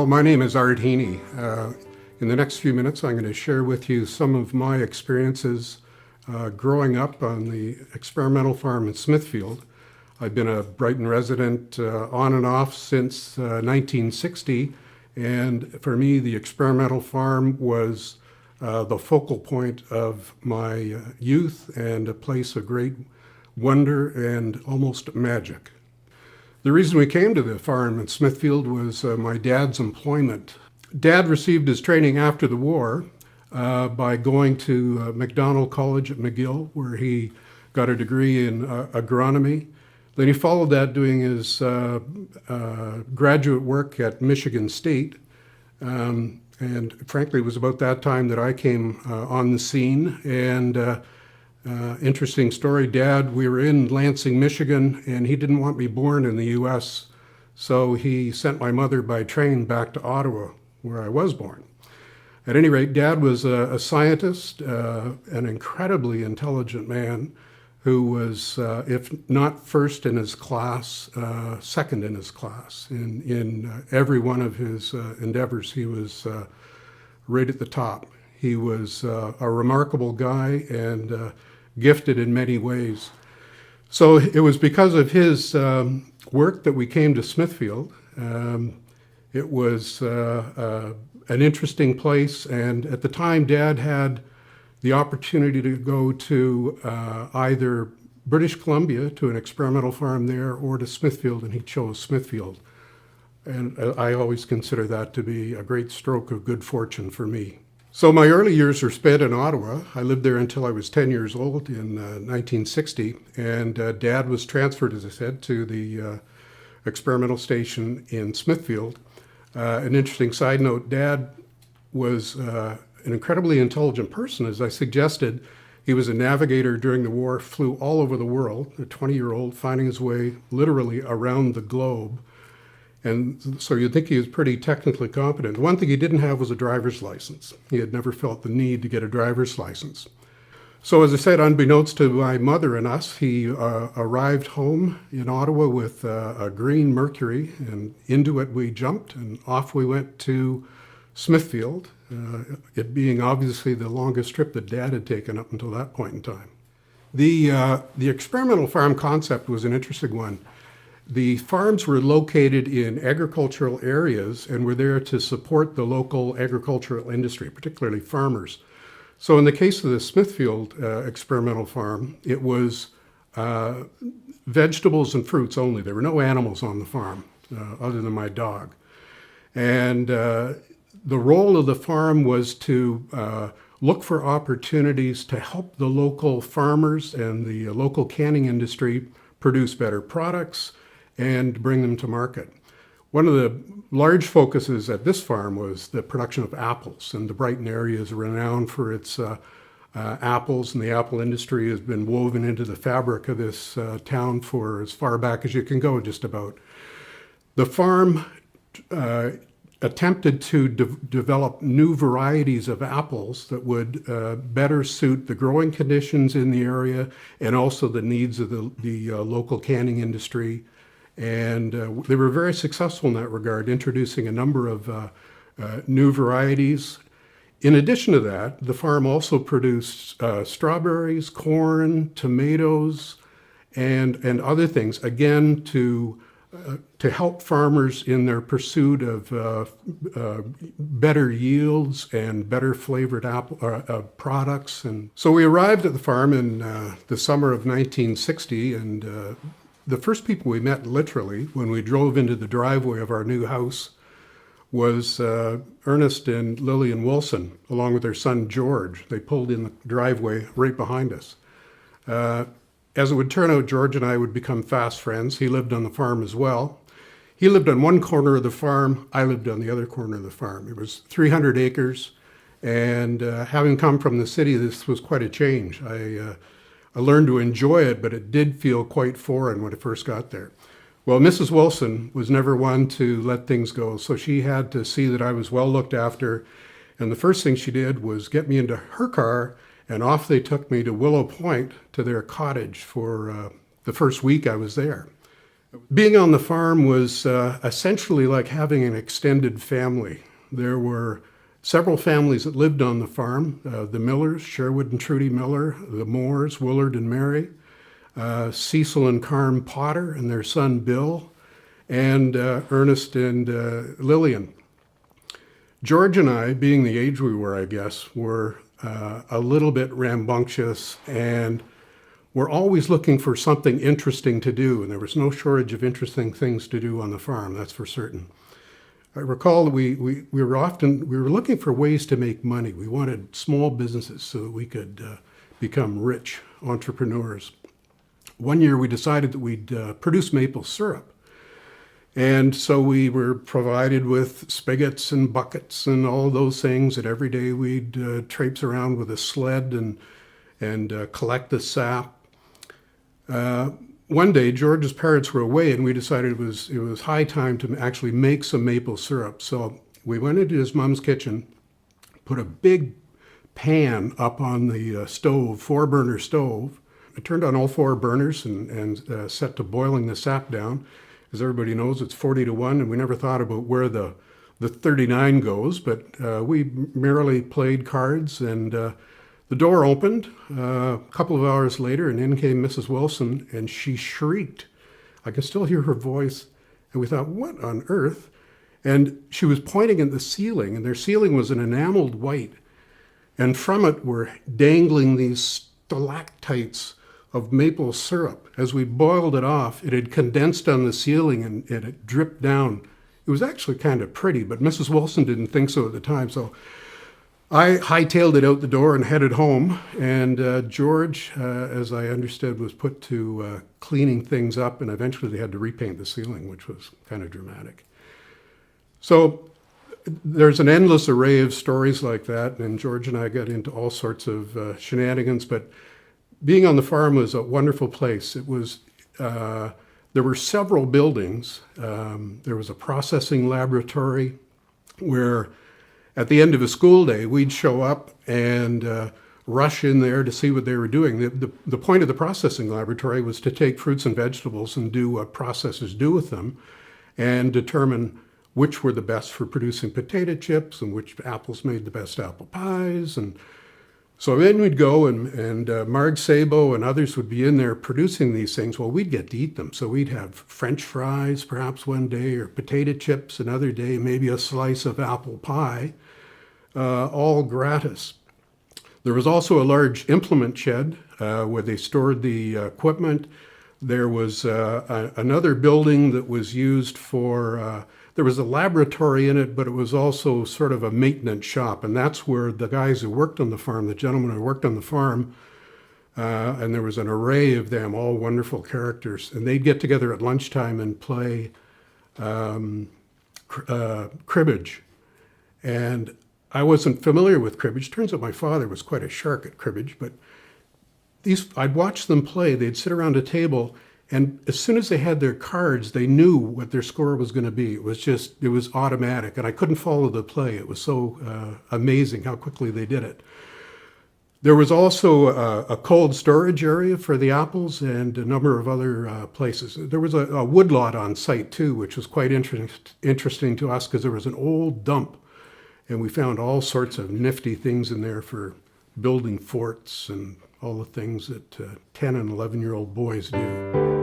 Well, my name is Art Heeney. In the next few minutes, I'm going to share with you some of my experiences growing up on the experimental farm in Smithfield. I've been a Brighton resident on and off since 1960, and for me, the experimental farm was the focal point of my youth and a place of great wonder and almost magic. The reason we came to the farm in Smithfield was my dad's employment. Dad received his training after the war by going to MacDonald College at McGill, where he got a degree in agronomy. Then he followed that doing his graduate work at Michigan State. And frankly, it was about that time that I came on the scene. And interesting story, Dad, we were in Lansing, Michigan, and he didn't want me born in the U.S., so he sent my mother by train back to Ottawa, where I was born. At any rate, Dad was a scientist, an incredibly intelligent man who was, if not first in his class, second in his class. In every one of his endeavors, he was right at the top. He was a remarkable guy and gifted in many ways. So it was because of his work that we came to Smithfield. It was an interesting place, and at the time Dad had the opportunity to go to either British Columbia to an experimental farm there or to Smithfield, and he chose Smithfield. And I always consider that to be a great stroke of good fortune for me. So my early years were spent in Ottawa. I lived there until I was 10 years old in 1960, and Dad was transferred, as I said, to the experimental station in Smithfield. An interesting side note, Dad was an incredibly intelligent person. As I suggested, he was a navigator during the war, flew all over the world, a 20-year-old finding his way literally around the globe. And so you'd think he was pretty technically competent. One thing he didn't have was a driver's license. He had never felt the need to get a driver's license. So as I said, unbeknownst to my mother and us, he arrived home in Ottawa with a green Mercury, and into it we jumped, and off we went to Smithfield, it being obviously the longest trip that Dad had taken up until that point in time. The experimental farm concept was an interesting one. The farms were located in agricultural areas and were there to support the local agricultural industry, particularly farmers. So in the case of the Smithfield experimental farm, it was vegetables and fruits only. There were no animals on the farm other than my dog. And the role of the farm was to look for opportunities to help the local farmers and the local canning industry produce better products and bring them to market. One of the large focuses at this farm was the production of apples, and the Brighton area is renowned for its apples, and the apple industry has been woven into the fabric of this town for as far back as you can go, just about. The farm attempted to develop new varieties of apples that would better suit the growing conditions in the area and also the needs of the local canning industry. And they were very successful in that regard, introducing a number of new varieties. In addition to that, the farm also produced strawberries, corn, tomatoes, and other things, again, to help farmers in their pursuit of better yields and better flavored apple products. And so we arrived at the farm in the summer of 1960, and the first people we met, literally, when we drove into the driveway of our new house was Ernest and Lillian Wilson, along with their son George. They pulled in the driveway right behind us. As it would turn out, George and I would become fast friends. He lived on the farm as well. He lived on one corner of the farm. I lived on the other corner of the farm. It was 300 acres, and having come from the city, this was quite a change. I learned to enjoy it, but it did feel quite foreign when I first got there. Well, Mrs. Wilson was never one to let things go, so she had to see that I was well looked after, and the first thing she did was get me into her car, and off they took me to Willow Point to their cottage for the first week I was there. Being on the farm was essentially like having an extended family. There were several families that lived on the farm, the Millers, Sherwood and Trudy Miller, the Moores, Willard and Mary, Cecil and Carm Potter and their son Bill, and Ernest and Lillian. George and I, being the age we were, I guess, were a little bit rambunctious, and we're always looking for something interesting to do, and there was no shortage of interesting things to do on the farm, that's for certain. I recall that we were looking for ways to make money. We wanted small businesses so that we could become rich entrepreneurs. One year we decided that we'd produce maple syrup. And so we were provided with spigots and buckets and all those things that every day we'd traipse around with a sled and collect the sap. One day, George's parents were away, and we decided it was high time to actually make some maple syrup. So we went into his mom's kitchen, put a big pan up on the stove, 4-burner stove. I turned on all 4 burners and set to boiling the sap down. As everybody knows, it's 40 to 1, and we never thought about where the 39 goes, but we merrily played cards, and the door opened a couple of hours later, and in came Mrs. Wilson, and she shrieked. I can still hear her voice, and we thought, what on earth? And she was pointing at the ceiling, and their ceiling was an enameled white, and from it were dangling these stalactites of maple syrup. As we boiled it off, it had condensed on the ceiling and it had dripped down. It was actually kind of pretty, but Mrs. Wilson didn't think so at the time. So I hightailed it out the door and headed home. And George, as I understood, was put to cleaning things up, and eventually they had to repaint the ceiling, which was kind of dramatic. So there's an endless array of stories like that, and George and I got into all sorts of shenanigans, but being on the farm was a wonderful place. It was, there were several buildings. There was a processing laboratory where at the end of a school day, we'd show up and rush in there to see what they were doing. The point of the processing laboratory was to take fruits and vegetables and do what processors do with them and determine which were the best for producing potato chips and which apples made the best apple pies. And so then we'd go and Marg Sabo and others would be in there producing these things. Well, we'd get to eat them. So we'd have French fries perhaps one day, or potato chips another day, maybe a slice of apple pie, all gratis. There was also a large implement shed where they stored the equipment. There was another building that was used for, there was a laboratory in it, but it was also sort of a maintenance shop. And that's where the guys who worked on the farm, the gentlemen who worked on the farm, and there was an array of them, all wonderful characters. And they'd get together at lunchtime and play cribbage. And I wasn't familiar with cribbage. Turns out my father was quite a shark at cribbage, but I'd watch them play. They'd sit around a table, and as soon as they had their cards, they knew what their score was going to be. It was automatic, and I couldn't follow the play. It was so amazing how quickly they did it. There was also a cold storage area for the apples and a number of other places. There was a woodlot on site too, which was quite interesting to us because there was an old dump, and we found all sorts of nifty things in there for building forts and all the things that 10 and 11-year-old boys do.